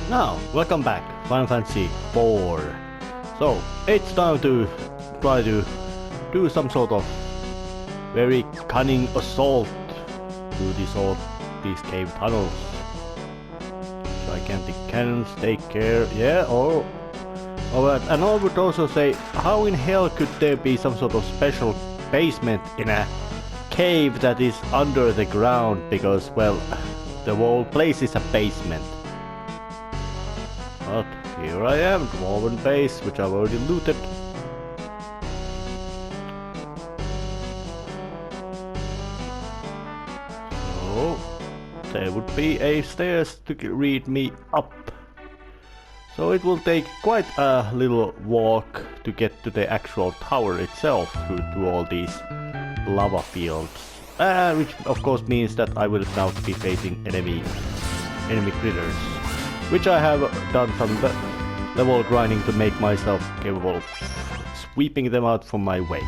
Now, welcome back, Final Fantasy 4. So, it's time to try to do some sort of very cunning assault to dissolve these cave tunnels. Gigantic cannons take care, yeah, and I would also say, how in hell could there be some sort of special basement in a cave that is under the ground, because, well, the whole place is a basement. But here I am, Dwarven base, which I've already looted. So, there would be a stairs to lead me up. So it will take quite a little walk to get to the actual tower itself through all these lava fields. Which of course means that I will now be facing enemy critters. Which I have done some level grinding to make myself capable of sweeping them out from my way.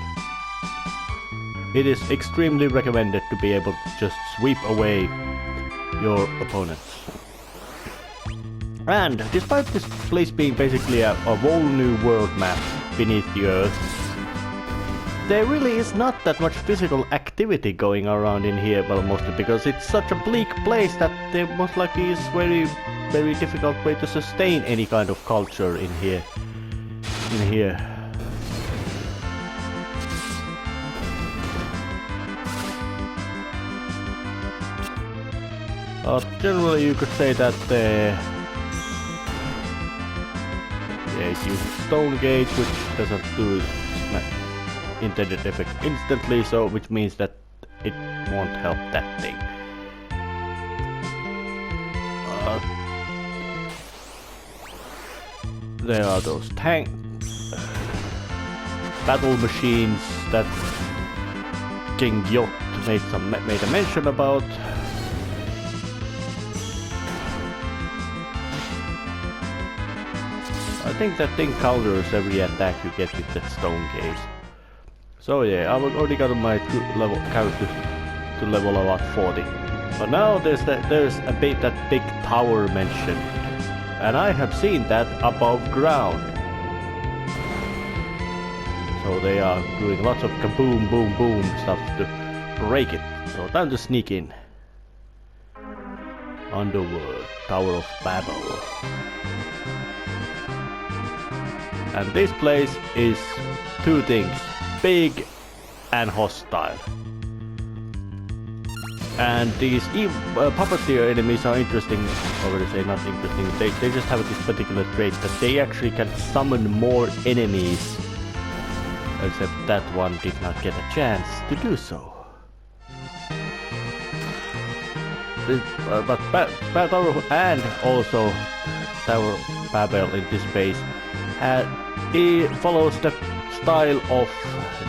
It is extremely recommended to be able to just sweep away your opponents. And despite this place being basically a whole new world map beneath the earth, there really is not that much physical activity going around in here, well, mostly because it's such a bleak place that there most likely is very difficult way to sustain any kind of culture in here. Generally you could say that it uses stone gauge, which doesn't do intended effect instantly, so which means that it won't help that thing. There are those battle machines that King Yot made a mention about. I think that thing counters every attack you get with that stone case. So yeah, I've already got my character to level about 40. But now there's that big tower mentioned, and I have seen that above ground. So they are doing lots of kaboom, boom, boom stuff to break it. So time to sneak in. Underworld, Tower of Babel. And this place is two things: big and hostile. And these puppeteer enemies are interesting, or would I say not interesting, they just have this particular trait that they actually can summon more enemies, except that one did not get a chance to do so. But Tower and also Tower of Babel in this base, it follows the style of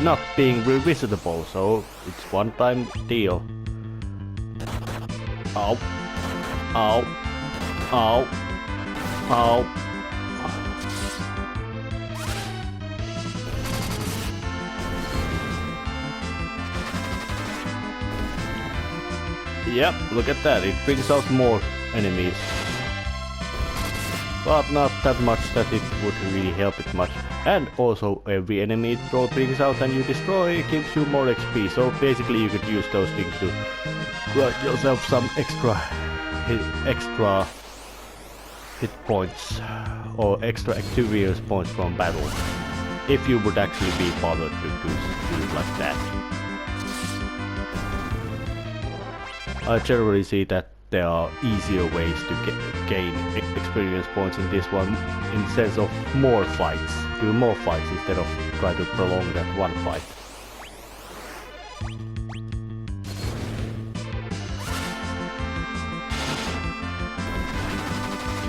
not being revisitable, so it's one-time deal. Ow. Ow. Ow. Ow. Yep, look at that, it brings out more enemies. But not that much that it would really help it much. And also every enemy it brings out and you destroy gives you more XP, so basically you could use those things to grant yourself some extra hit points or extra experience points from battle, if you would actually be bothered to do it like that. I generally see that there are easier ways to gain experience points in this one, in the sense of more fights. Do more fights instead of try to prolong that one fight.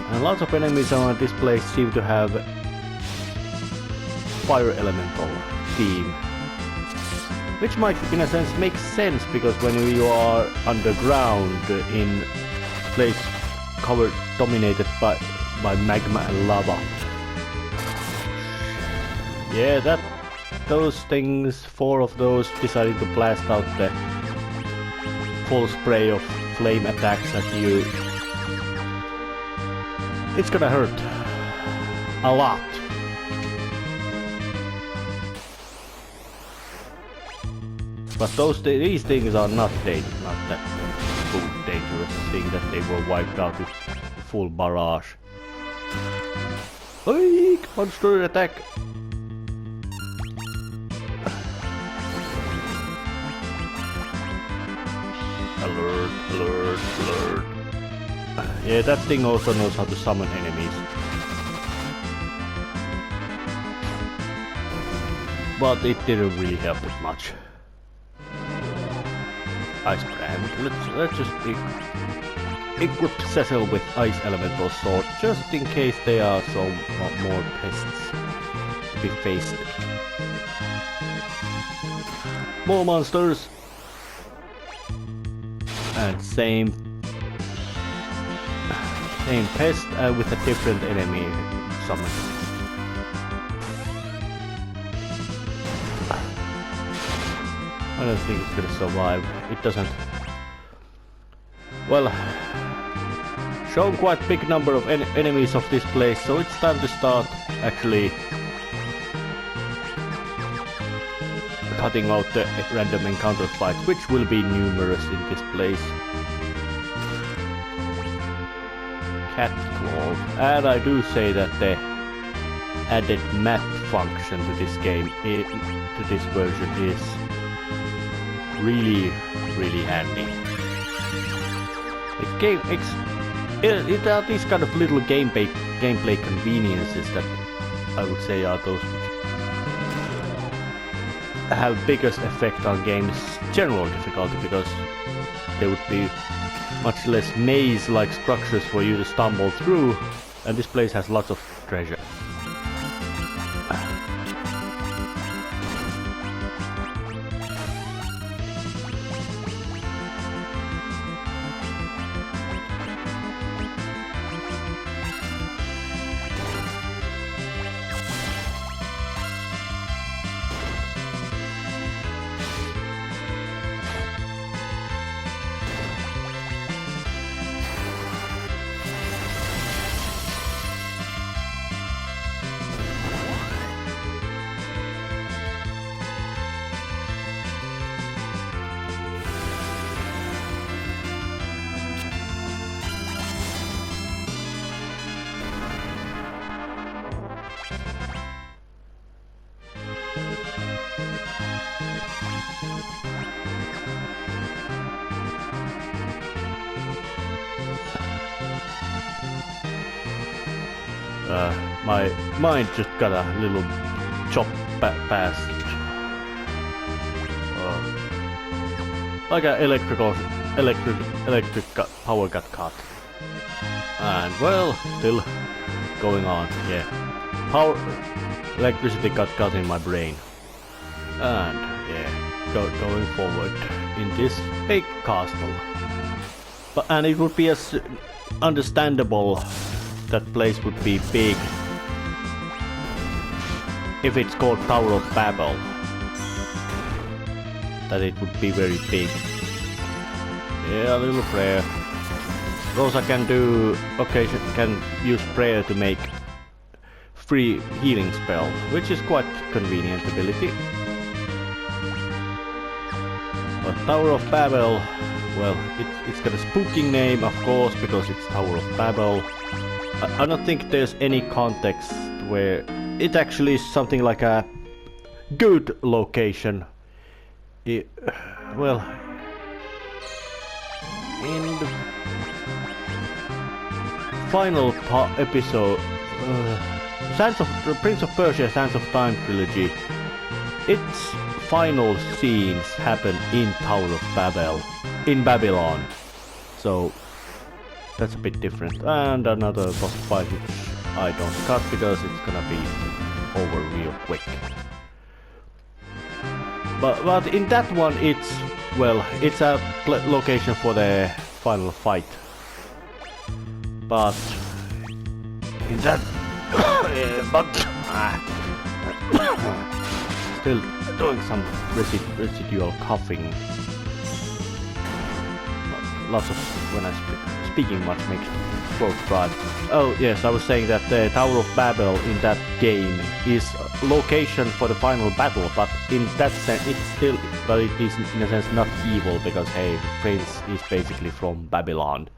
And lots of enemies around this place seem to have fire elemental theme, which might in a sense make sense, because when you are underground in a place dominated by magma and lava, yeah, those things, 4 of those decided to blast out the full spray of flame attacks at you. It's gonna hurt a lot. But these things are not that dangerous thing that they were wiped out with full barrage. Eek, monster attack! Alert, alert, alert. Yeah, that thing also knows how to summon enemies. But it didn't really help us much. Ice brand. Let's just equip Cecil with Ice Elemental Sword, just in case there are some more pests to be faced. More monsters! And same pest with a different enemy summon. I don't think it's gonna survive. It doesn't. Well, shown quite big number of enemies of this place, so it's time to start actually cutting out the random encounter fights, which will be numerous in this place. Cat Claw, and I do say that the added map function to this game, to this version, is really handy. It are these kind of little gameplay conveniences that I would say are those which have biggest effect on games' general difficulty, because there would be much less maze-like structures for you to stumble through, and this place has lots of treasure. My mind just got a little chop past. Like an electric power got cut. And well, still going on, yeah. Electricity got cut in my brain. And yeah, going forward in this big castle. And it would be as understandable that place would be big if it's called Tower of Babel. That it would be very big. Yeah, a little prayer. Rosa can use prayer to make free healing spell, which is quite convenient ability. But Tower of Babel, well, it's got a spooking name, of course, because it's Tower of Babel. I don't think there's any context where it actually is something like a good location. Well, in the final episode, Prince of Persia Sands of Time trilogy, its final scenes happen in Tower of Babel, in Babylon. So that's a bit different. And another boss fight which I don't cut because it's gonna be over real quick. But in that one it's a location for the final fight. But in that still doing some residual coughing. Lots of when I speaking much makes spoke, but... Oh, yes, I was saying that the Tower of Babel in that game is location for the final battle, but in that sense, it's still... But it is, in a sense, not evil, because, hey, Prince is basically from Babylon,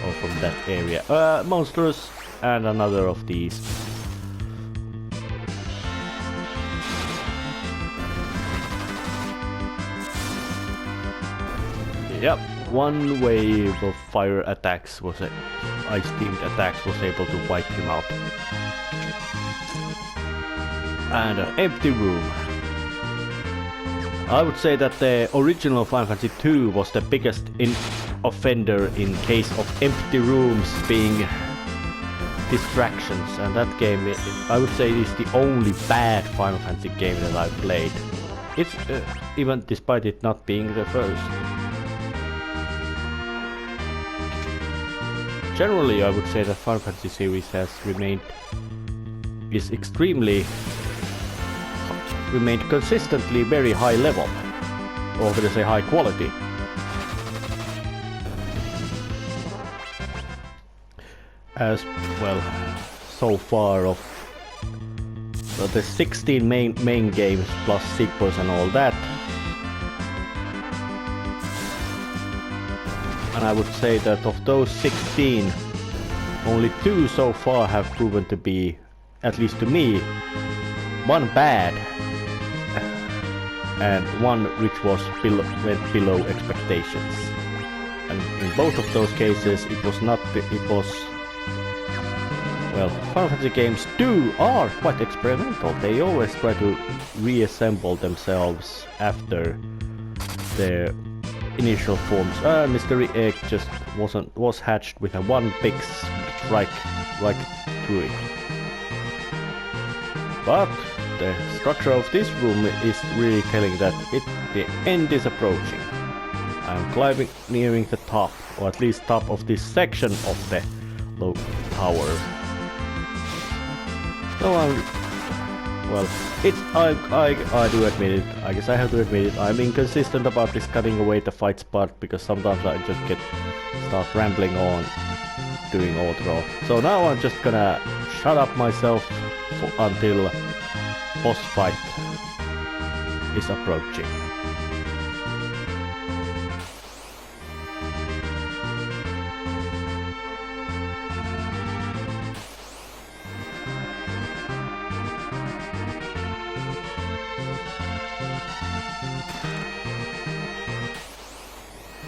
or from that area. Monsters, and another of these. Yep, one wave of fire attacks was ice-themed attacks was able to wipe him out. And an empty room. I would say that the original Final Fantasy II was the biggest offender in case of empty rooms being distractions, and that game, I would say, is the only bad Final Fantasy game that I've played. It's even despite it not being the first. Generally, I would say that Final Fantasy series has remained consistently very high level, or would I say high quality. As well, so far of the 16 main games plus sequels and all that. And I would say that of those 16, only 2 so far have proven to be, at least to me, one bad and one which was went below expectations. And in both of those cases, well, Final Fantasy games are quite experimental. They always try to reassemble themselves after their initial forms. Mystery Egg just was hatched with a one big strike right through it. But the structure of this room is really telling that the end is approaching. I'm nearing the top, or at least top of this section of the low tower. So well, I do admit it. I guess I have to admit it. I'm inconsistent about this cutting away the fights part, because sometimes I just start rambling on, doing outro. So now I'm just gonna shut up myself until boss fight is approaching.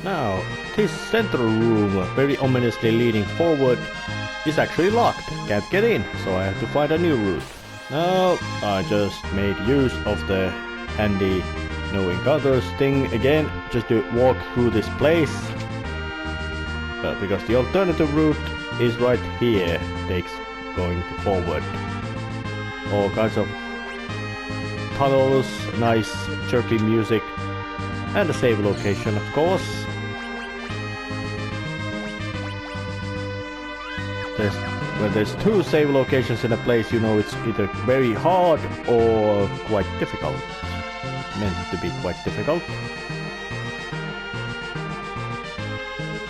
Now, this central room, very ominously leaning forward, is actually locked. Can't get in, so I have to find a new route. Now, I just made use of the handy no encounters thing again, just to walk through this place. Because the alternative route is right here, takes going forward. All kinds of tunnels, nice chirpy music, and a save location, of course. When there's 2 save locations in a place, you know it's either very hard or quite difficult. Meant to be quite difficult.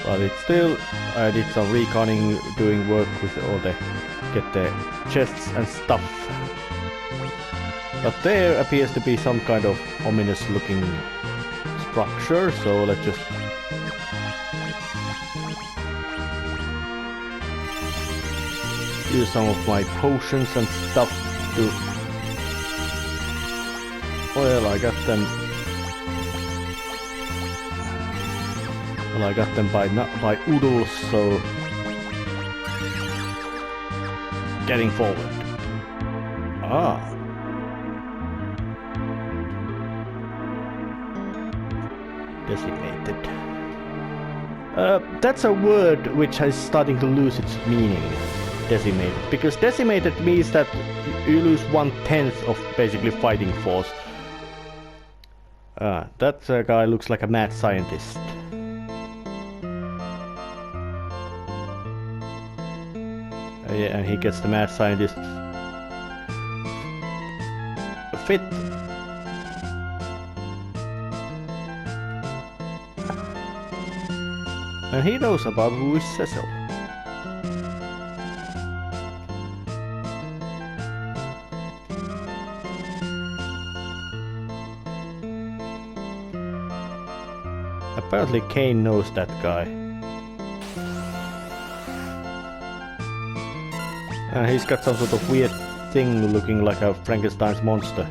But it's still, I did some reconning, doing work with all get the chests and stuff. But there appears to be some kind of ominous looking structure, so let's just use some of my potions and stuff to... Well, I got them by oodles, so... Getting forward. Ah. Designated. That's a word which is starting to lose its meaning. Decimated, because decimated means that you lose 1/10 of basically fighting force. That guy looks like a mad scientist. Yeah, and he gets the mad scientist fit. And he knows about who is Cecil. Apparently Kane knows that guy. And he's got some sort of weird thing looking like a Frankenstein's monster.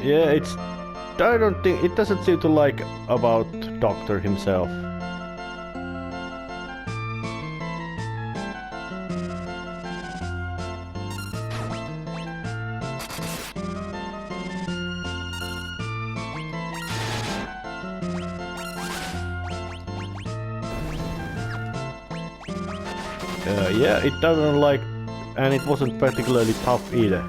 Yeah, it's... I don't think... It doesn't seem to like about Doctor himself. Yeah, it doesn't like... And it wasn't particularly tough either.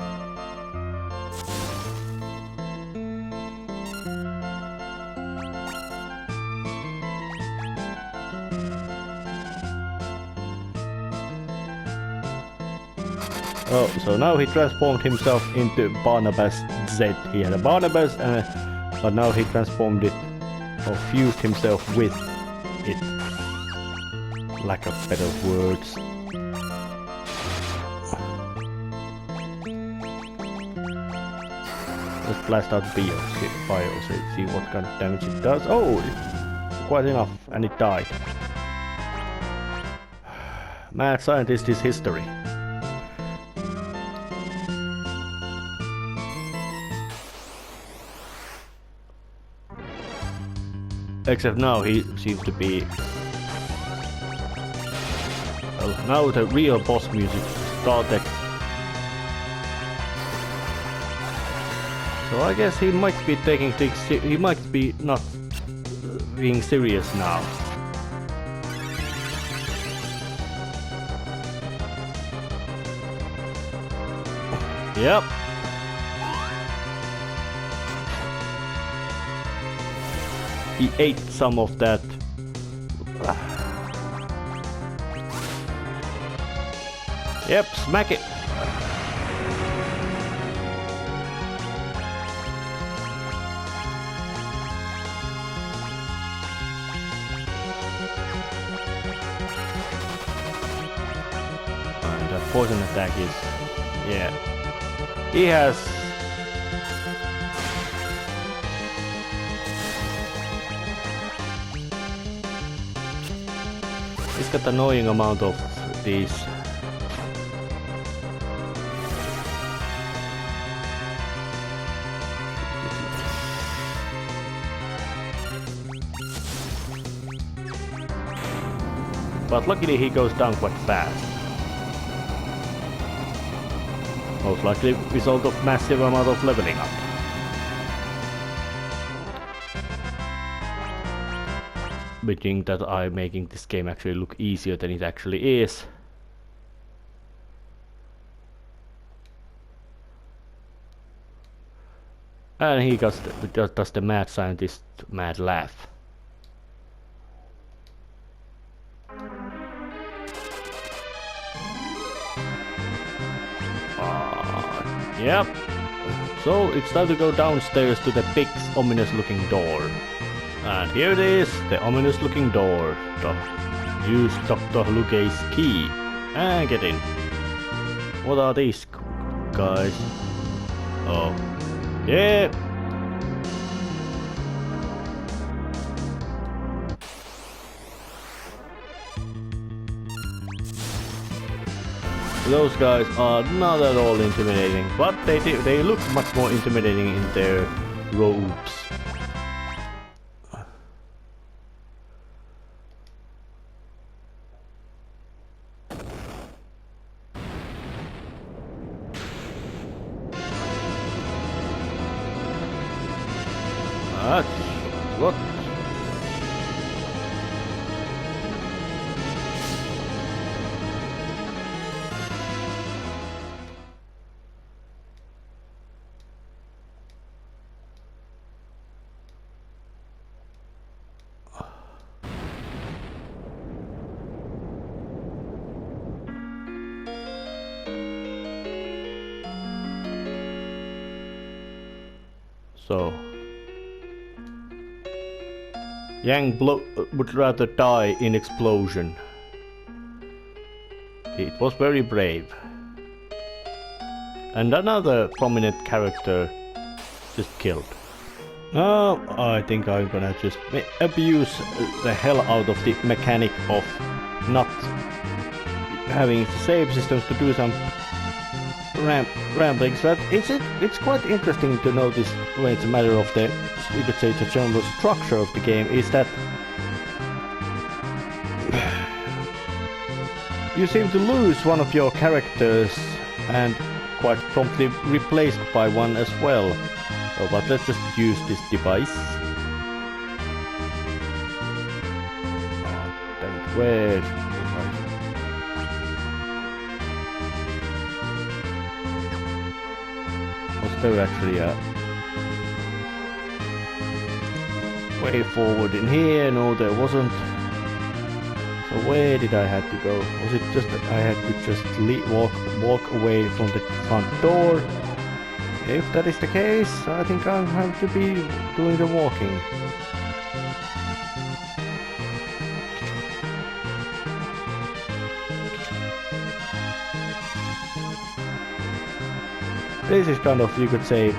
Oh, so now he transformed himself into Barnabas Z. He had a Barnabas, but now he transformed it, or fused himself with it. Lack of better words. Let's blast out Bios, see what kind of damage it does. Oh, quite enough, and it died. Mad scientist is history. Except now he seems to be... Well, now the real boss music started. So I guess he might be taking things... He might be not being serious now. Yep. He ate some of that. Yep, smack it. And that poison attack is... Yeah. He has... He's got an annoying amount of these. But luckily he goes down quite fast. Most likely result of massive amount of leveling up. Admitting that I'm making this game actually look easier than it actually is. And he does the mad scientist mad laugh. Yep. So it's time to go downstairs to the big ominous looking door. And here it is, the ominous looking door. Use Dr. Luke's key and get in. What are these guys? Oh. Yeah. Those guys are not at all intimidating, but they look much more intimidating in their robes. What? So Yang would rather die in explosion. It was very brave. And another prominent character just killed. Now I think I'm gonna just abuse the hell out of the mechanic of not having save systems to do some ramblings. But it's quite interesting to notice when it's a matter of the, you could say, the general structure of the game is that you seem to lose one of your characters and quite promptly replaced by one as well. Oh, but let's just use this device. Oh, damn it, where's the device? Was there actually a way forward in here? No, there wasn't. So where did I have to go? Was it just that I had to just walk away from the front door? If that is the case, I think I'll have to be doing the walking. This is kind of, you could say,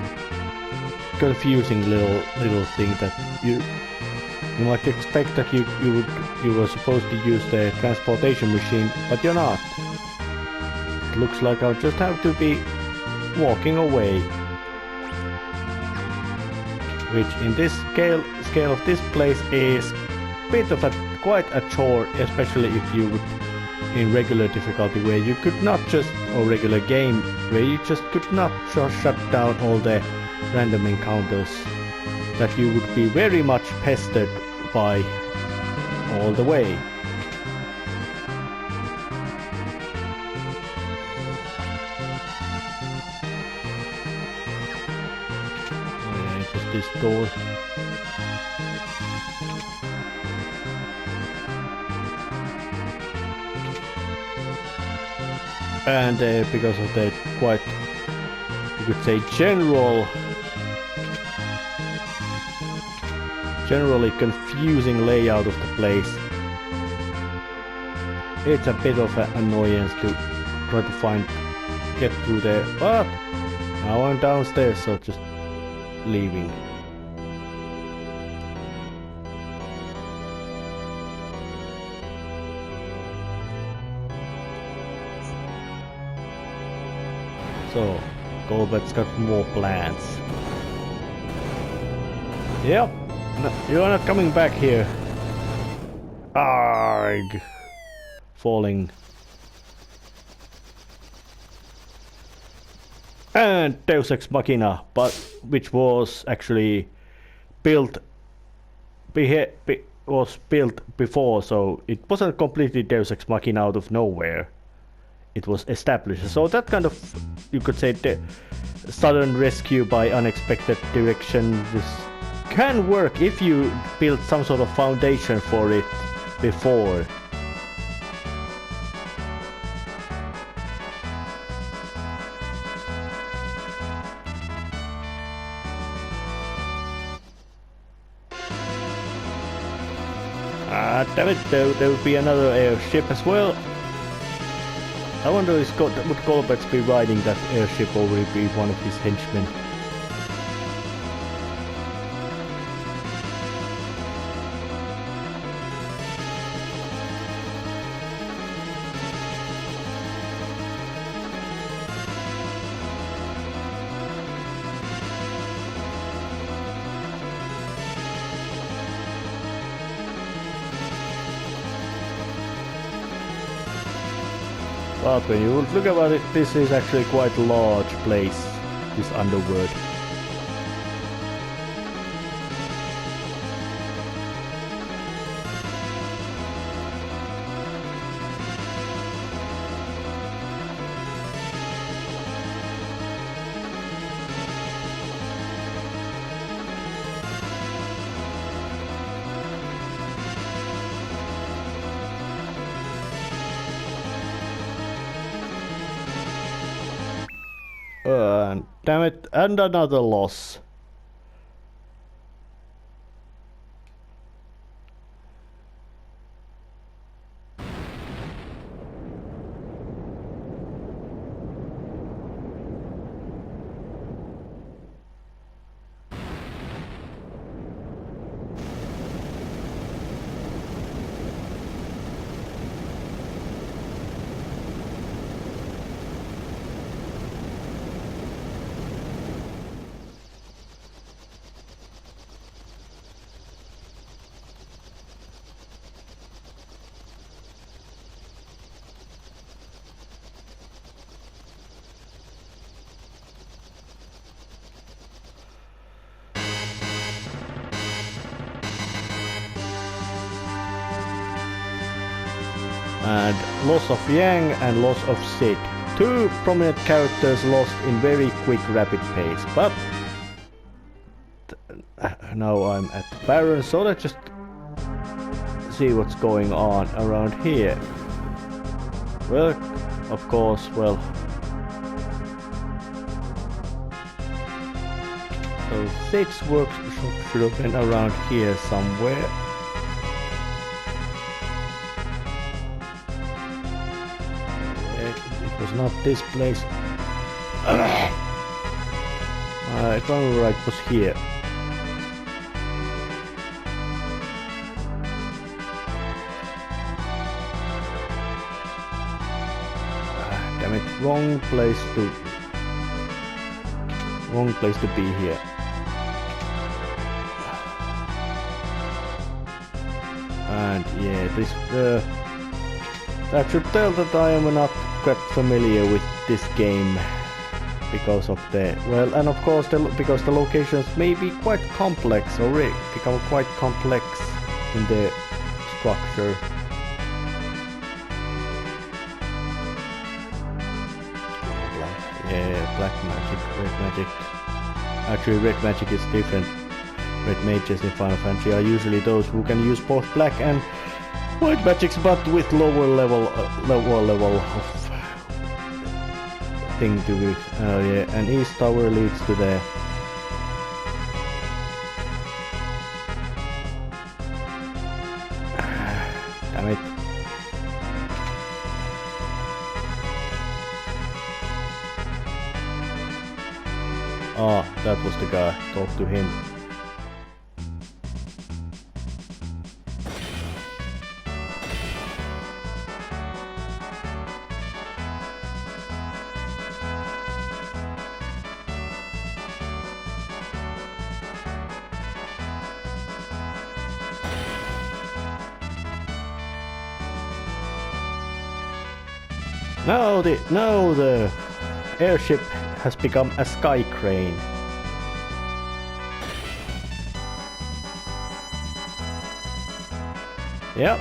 confusing little thing that you might expect that you were supposed to use the transportation machine, but you're not. It looks like I'll just have to be walking away, which in this scale of this place is bit of quite a chore, especially if you would in regular difficulty where you could not just, or regular game where you just could not just shut down all the random encounters that you would be very much pestered by all the way. This door. And because of the quite, you could say, generally confusing layout of the place, it's a bit of an annoyance to try to get through there. But now I'm downstairs, so just leaving. So, Colbert's got more plans. Yep, no, you're not coming back here. Arg! Falling. And Deus Ex Machina, but which was actually built before, so it wasn't completely Deus Ex Machina out of nowhere. It was established. So that kind of, you could say, the sudden rescue by unexpected direction, this can work if you build some sort of foundation for it before. Damn it, there would be another airship as well. I wonder would Colbert be riding that airship, or would it be one of his henchmen? But when you look about it, this is actually quite a large place, this underworld. Damn it, and another loss. and loss of Yang and loss of Sid. Two prominent characters lost in very quick rapid pace, but now I'm at the Baron, so let's just see what's going on around here. Well, of course, well, so Sid's workshop should have been around here somewhere. It was not this place. If I remember right, it was here. Damn it, wrong place to be here. And yeah, this that should tell that I am not quite familiar with this game because of the well, and of course because the locations may be quite complex or become quite complex in the structure. Black magic, red magic. Actually, red magic is different. Red mages in Final Fantasy are usually those who can use both black and white magics, but with lower level of thing to do. Yeah, and East Tower leads to the damn it. Ah, that was the guy. Talk to him. Now the airship has become a sky crane. Yep.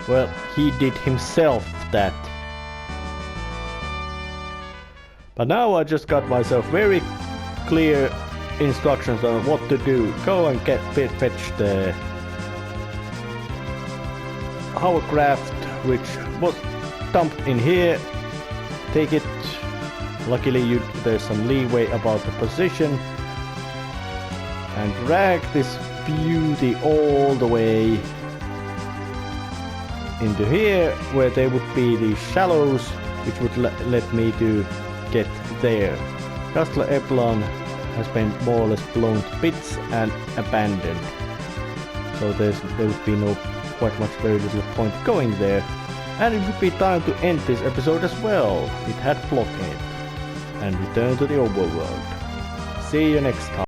Well, he did himself that. But now I just got myself very clear instructions on what to do. Go and fetch the hovercraft, which was dumped in here. Take it. Luckily there's some leeway about the position. And drag this beauty all the way into here, where there would be the shallows, which would let me get there. Castle Eplon has been more or less blown to bits and abandoned. So there would be very little point going there. And it would be time to end this episode as well. It had blockade. And return to the overworld. See you next time.